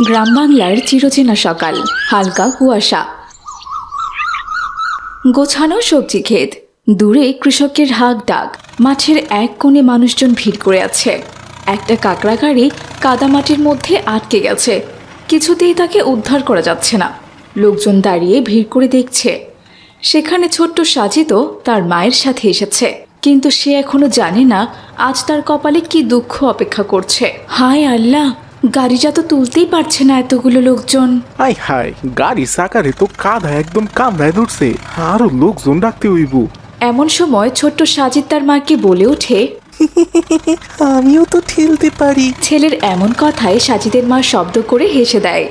গ্রাম বাংলার চিরচেনা সকাল, হালকা কুয়াশা, গোছানো সবজি ক্ষেত, দূরে কৃষকের হাঁক ডাক, মাঠের এক কোণে মানুষজন ভিড় করে আছে। একটা কাকড়া গাড়ি কাদামাটির মধ্যে আটকে গেছে, কিছুতেই তাকে উদ্ধার করা যাচ্ছে না। লোকজন দাঁড়িয়ে ভিড় করে দেখছে। সেখানে ছোট্ট সাজিদও তার মায়ের সাথে এসেছে, কিন্তু সে এখনো জানে না আজ তার কপালে কি দুঃখ অপেক্ষা করছে। হায় আল্লাহ, গাড়িটা তো তুলতেই পারছে না এতগুলো লোকজন। হাই হাই, গাড়ি সাকারে তো কাদা একদম কামড়ায় ধরছে, আরো লোকজন ডাকতে হইব। এমন সময় ছোট্ট সাজিদ তার মাকে বলে ওঠে, আমিও তো ঠেলতে পারি। ছেলের এমন কথায় সাজিদের মা শব্দ করে হেসে দেয়।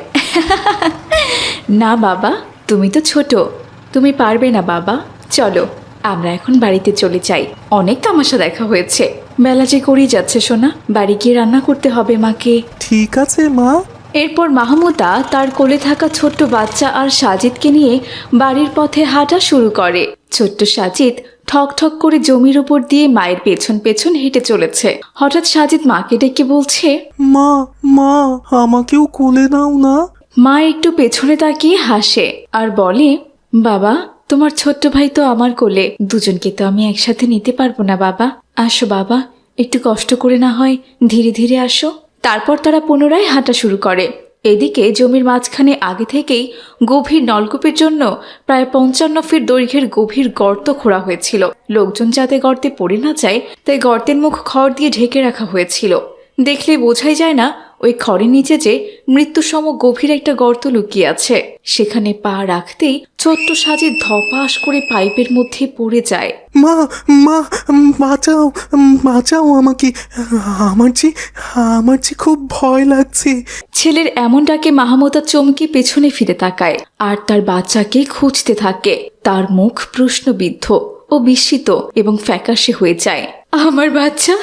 না বাবা, তুমি তো ছোট, তুমি পারবে না বাবা। চলো আমরা এখন বাড়িতে চলে যাই, অনেক তামাশা দেখা হয়েছে। বেলা যে করেই যাচ্ছে সোনা, বাড়ি গিয়ে রান্না করতে হবে মাকে। ঠিক আছে মা। এরপর মাহমুদা তার কোলে থাকা ছোট্ট বাচ্চা আর সাজিদকে নিয়ে বাড়ির পথে হাঁটা শুরু করে। ছোট্ট সাজিদ ঠক ঠক করে জমির উপর দিয়ে মায়ের পেছন পেছন হেঁটে চলেছে। হঠাৎ সাজিদ মাকে ডেকে বলছে, মা মা, আমাকেও কোলে নাও না। মা একটু পেছনে তাকিয়ে হাসে আর বলে, বাবা তোমার ছোট্ট ভাই তো আমার কোলে, দুজনকে তো আমি একসাথে নিতে পারবো না বাবা। আসো বাবা, একটু কষ্ট করে না হয় ধীরে ধীরে আসো। তারপর তারা পুনরায় হাঁটা শুরু করে। এদিকে জমির মাঝখানে আগে থেকেই গভীর নলকূপের জন্য প্রায় 55 ফিট দৈর্ঘ্যের গভীর গর্ত খোঁড়া হয়েছিল। লোকজন যাতে গর্তে পড়ে না যায় তাই গর্তের মুখ খড় দিয়ে ঢেকে রাখা হয়েছিল। দেখলে বোঝাই যায় না ওই খড়ের নিচে যে মৃত্যুসম গভীর একটা গর্ত লুকিয়ে আছে। সেখানে পা রাখতেই ছোট্ট সাজিদ ধপাস করে পাইপের মধ্যে পড়ে যায়। মা মা, বাঁচাও বাঁচাও আমাকে, আমার যে খুব ভয় লাগছে। ছেলের এমন ডাকে মাহমুদা চমকে পেছনে ফিরে তাকায় আর তার বাচ্চাকে খুঁজতে থাকে। তার মুখ প্রশ্নবিদ্ধ ও বিস্মিত এবং ফ্যাকাশে হয়ে যায়। আমার বাচ্চা,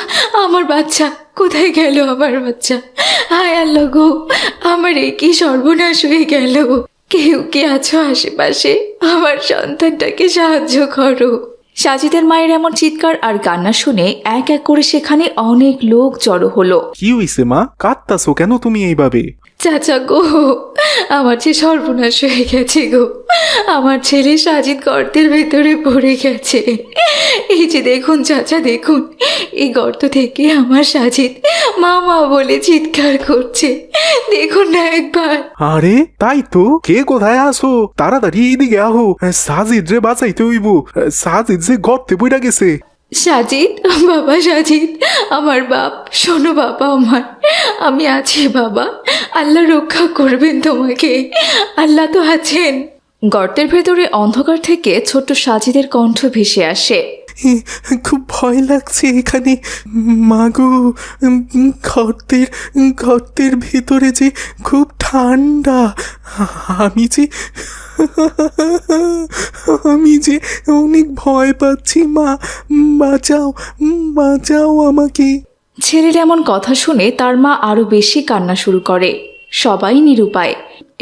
আমার বাচ্চা কোথায় গেল? আমার বাচ্চা, হায় আল্লাহ গো, আমার এ কি সর্বনাশ হয়ে গেল। কেউ কি আছো আশেপাশে? আমার সন্তানটাকে সাহায্য করো। সাজিদের মায়ের এমন চিৎকার আর কান্না শুনে এক এক করে সেখানে অনেক লোক জড়ো হলো। কি হইছে মা, কাঁদতাছো কেন তুমি এইভাবে? চাচা গো, আমার যে সর্বনাশ হয়ে গেছে গো, আমার ছেলে সাজিদ গর্তের ভেতরে পড়ে গেছে। এই যে দেখুন চাচা, দেখুন, এই গর্ত থেকে আমার সাজিদ মা মা বলে চিৎকার করছে, দেখুন না একবার। আরে তাই তো, কে কোথায় আসো? তাড়াতাড়ি এইদিকে আহো, সাজিদ রে বাঁচাইতে হইব, সাজিদ যে গর্তে পড়া গেছে। সাজিদ, বাবা সাজিদ, আমার বাপ, শোনো বাবা আমার, আমি আছি বাবা, আল্লাহ রক্ষা করবেন তোমাকে, আল্লাহ তো আছেন। গর্তের ভেতরে অন্ধকার থেকে ছোট্ট সাজিদের কণ্ঠ ভেসে আসে, খুব ভয় লাগছে এখানে মাগো, গর্তের ভেতরে যে খুব ঠান্ডা, আমি যে অনেক ভয় পাচ্ছি মা, বাঁচাও আমাকে। ছেলের এমন কথা শুনে তার মা আরো বেশি কান্না শুরু করে। সবাই নিরুপায়।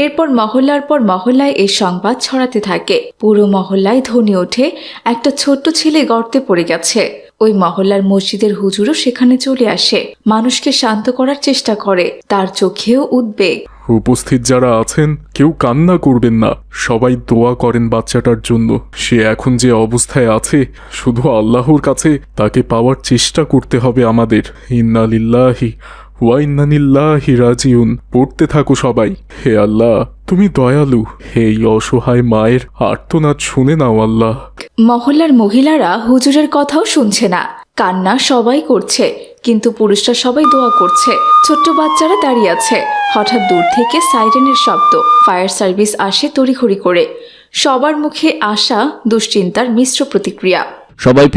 এরপর মহল্লার পর মহল্লায় এই সংবাদ ছড়াতে থাকে। পুরো মহল্লায় ধ্বনি ওঠে, একটা ছোট্ট ছেলে গর্তে পড়ে গেছে। ওই মহল্লার মসজিদের হুজুরও সেখানে চলে আসে, মানুষকে শান্ত করার চেষ্টা করে। তার চোখেও উদ্বেগ। উপস্থিত যারা আছেন কেউ কান্না করবেন না, সবাই দোয়া করেন বাচ্চাটার জন্য। সে এখন যে অবস্থায় আছে, শুধু আল্লাহর কাছে তাকে পাওয়ার চেষ্টা করতে হবে আমাদের। ইন্না লিল্লাহি ওয়া ইন্না ইলাইহি রাজিউন পড়তে থাকো সবাই। হে আল্লাহ, তুমি দয়ালু, এই অসহায় মায়ের আর্তনাদ শুনে নাও আল্লাহ। মহল্লার মহিলারা হুজুরের কথাও শুনছে না, কান্না সবাই করছে, কিন্তু পুরুষরা সবাই দোয়া করছে। ছোট্ট বাচ্চারা দাঁড়িয়ে আছে। হঠাৎ দূর থেকে সাইরেনের শব্দ। ফায়ার সার্ভিস আসে তড়িঘড়ি করে। সবার মুখে আশা, দুশ্চিন্তার মিশ্র প্রতিক্রিয়া। সবাই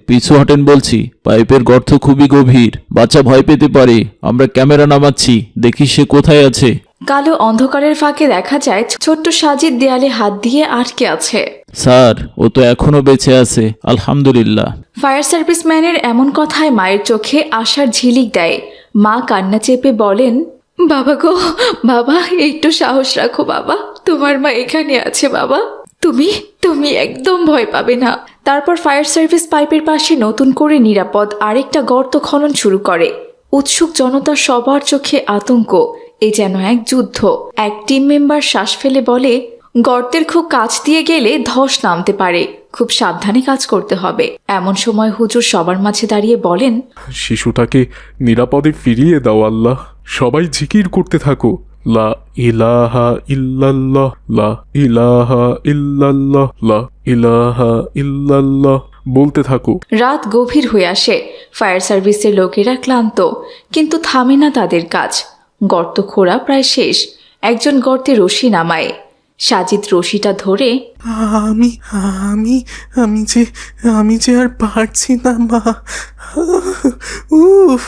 পিছু হটেন বলছি, পাইপের গর্ত খুবই গভীর, বাচ্চা ভয় পেতে পারে। আমরা ক্যামেরা নামাচ্ছি, দেখি সে কোথায় আছে। কালো অন্ধকারের ফাঁকে দেখা যায় ছোট্ট সাজিদ দেয়ালে হাত দিয়ে আটকে আছে। স্যার, ও তো এখনো বেঁচে আছে, আলহামদুলিল্লাহ। ফায়ার সার্ভিস ম্যানের এমন কথায় মায়ের চোখে আশার ঝিলিক দেয়। মা কান্না চেপে বলেন, বাবা গো, বাবা একটু সাহস রাখো বাবা, তোমার মা এখানে আছে বাবা, তুমি একদম ভয় পাবে না। তারপর ফায়ার সার্ভিস পাইপের পাশে নতুন করে নিরাপদ আরেকটা গর্ত খনন শুরু করে। উৎসুক জনতা সবার চোখে আতঙ্ক। এ যেন এক যুদ্ধ। এক টিম মেম্বার শ্বাস ফেলে বলে, গর্তের খুব কাছ দিয়ে গেলে ধস নামতে পারে, খুব সাবধানে কাজ করতে হবে। এমন সময় হুজুর সবার মাঝে দাঁড়িয়ে বলেন, শিশুটাকে নিরাপদে ফিরিয়ে দাও আল্লাহ। সবাই জিকির করতে থাকো, লা ইলাহা ইল্লাল্লাহ, লা ইলাহা ইল্লাল্লাহ, লা ইলাহা ইল্লাল্লাহ বলতে থাকো। রাত গভীর হয়ে আসে। ফায়ার সার্ভিসের লোকেরা ক্লান্ত, কিন্তু থামে না তাদের কাজ। গর্ত খোঁড়া প্রায় শেষ। একজন গর্তে রশি নামায়। সাজিদ রশিটা ধরে, আমি আমি আমি যে আমি যে আর পারছি না মা। উফ,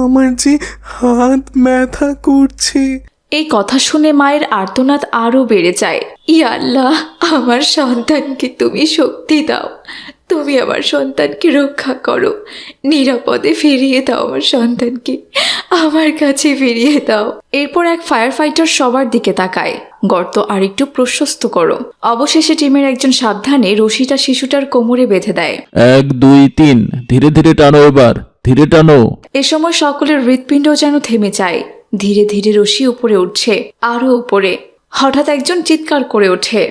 আমার যে হাত ব্যথা করছে। এই কথা শুনে মায়ের আর্তনাদ আরও বেড়ে যায়। ইয়া আল্লাহ, আমার সন্তানকে তুমি শক্তি দাও, তুমি আমার সন্তানকে রক্ষা করো, নিরাপদে ফিরিয়ে দাও আমার সন্তানকে, আমার কাছে ফিরিয়ে দাও। এরপর এক ফায়ার ফাইটার সবার দিকে তাকায়, গর্ত আরেকটু প্রশস্ত করো। অবশেষে টিমের একজন সাবধানে রশিটা শিশুটার কোমরে বেঁধে দেয়। 1 2 3, ধীরে ধীরে টানো, এবার ধীরে টানো। এ সময় সকলের হৃৎপিণ্ড যেন থেমে যায়। ধীরে ধীরে রশি উপরে উঠছে, আরো উপরে। হঠাৎ একজন চিৎকার করে ওঠে,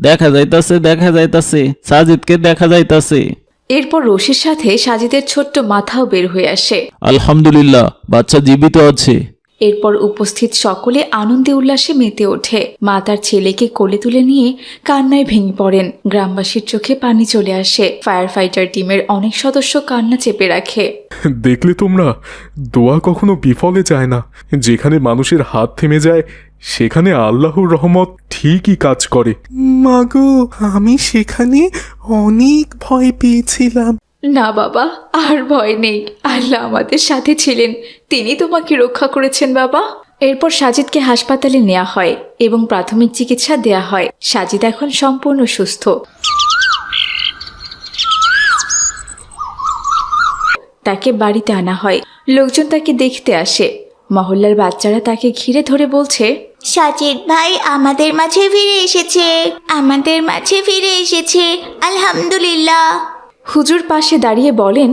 দেখা যাইতাছে, দেখা যাইতাছে, সাজিদকে দেখা যাইতাছে। এরপর রশির সাথে সাজিদের ছোট্ট মাথাও বের হয়ে আসে। আলহামদুলিল্লাহ, বাচ্চা জীবিত আছে। এরপর উপস্থিত সকলে আনন্দে উল্লাসে মেতে ওঠে। মা তার ছেলেকে কোলে তুলে নিয়ে কান্নায় ভেঙে পড়েন। গ্রামবাসীর চোখে পানি চলে আসে। ফায়ার ফাইটার টিমের অনেক সদস্য কান্না চেপে রাখে। দেখলে তোমরা, দোয়া কখনো বিফলে যায় না। যেখানে মানুষের হাত থেমে যায়, সেখানে আল্লাহর রহমত ঠিকই কাজ করে। মাগো, আমি সেখানে অনেক ভয় পেয়েছিলাম। না বাবা, আর ভয় নেই, আল্লাহ আমাদের সাথে ছিলেন, তিনি তোমাকে রক্ষা করেছেন বাবা। এরপর সাজিদকে হাসপাতালে নেওয়া হয় এবং প্রাথমিক চিকিৎসা দেয়া হয়। সাজিদ এখন সম্পূর্ণ সুস্থ। তাকে বাড়িতে আনা হয়। লোকজন তাকে দেখতে আসে। মহল্লার বাচ্চারা তাকে ঘিরে ধরে বলছে, সাজিদ ভাই আমাদের মাঝে ফিরে এসেছে, আমাদের মাঝে ফিরে এসেছে, আলহামদুলিল্লাহ। হুজুর পাশে দাঁড়িয়ে বলেন,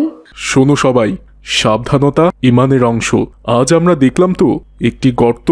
শোনো সবাই, সাবধানতা ইমানের অংশ। আজ আমরা দেখলাম তো একটি গর্ত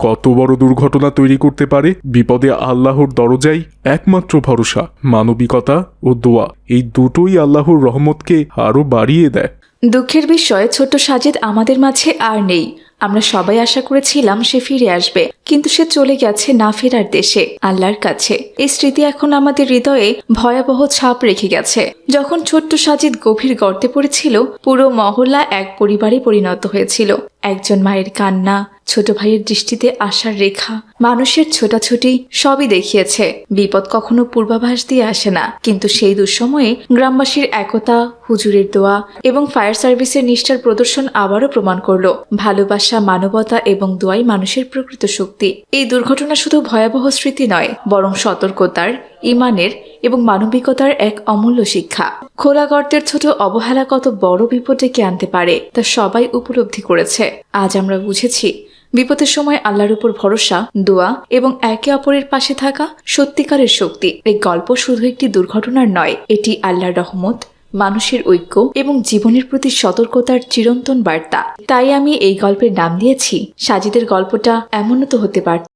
কত বড় দুর্ঘটনা তৈরি করতে পারে। বিপদে আল্লাহর দরজাই একমাত্র ভরসা। মানবিকতা ও দোয়া, এই দুটোই আল্লাহর রহমতকে আরো বাড়িয়ে দেয়। দুঃখের বিষয় ছোট্ট সাজিদ আমাদের মাঝে আর নেই। আমরা সবাই আশা করেছিলাম সে ফিরে আসবে, কিন্তু সে চলে গেছে না ফেরার দেশে, আল্লাহর কাছে। এই স্মৃতি এখন আমাদের হৃদয়ে ভয়াবহ ছাপ রেখে গেছে। যখন ছোট্ট সাজিদ গভীর গর্তে পড়েছিল, পুরো মহল্লা এক পরিবারে পরিণত হয়েছিল। একজন মায়ের কান্না, ছোট ভাইয়ের দৃষ্টিতে আশার রেখা, মানুষের ছোটাছুটি সবই দেখিয়েছে বিপদ কখনো পূর্বাভাস দিয়ে আসে না। কিন্তু সেই দুঃসময়ে গ্রামবাসীর একতা, হুজুরের দোয়া এবং ফায়ার সার্ভিসের নিষ্ঠার প্রদর্শন আবারও প্রমাণ করলো ভালোবাসা, মানবতা এবং দোয়াই মানুষের প্রকৃত শক্তি। এই দুর্ঘটনা শুধু ভয়াবহ স্মৃতি নয়, বরং সতর্কতার, ইমানের এবং মানবিকতার এক অমূল্য শিক্ষা। খোলা গর্তের ছোট অবহেলা কত বড় বিপদ ডেকে আনতে পারে তা সবাই উপলব্ধি করেছে। আজ আমরা বুঝেছি বিপদের সময় আল্লাহর উপর ভরসা, দোয়া এবং একে অপরের পাশে থাকা সত্যিকারের শক্তি। এই গল্প শুধু একটি দুর্ঘটনার নয়, এটি আল্লাহর রহমত, মানুষের ঐক্য এবং জীবনের প্রতি সতর্কতার চিরন্তন বার্তা। তাই আমি এই গল্পের নাম দিয়েছি সাজিদের গল্পটা এমনও তো হতে পারত।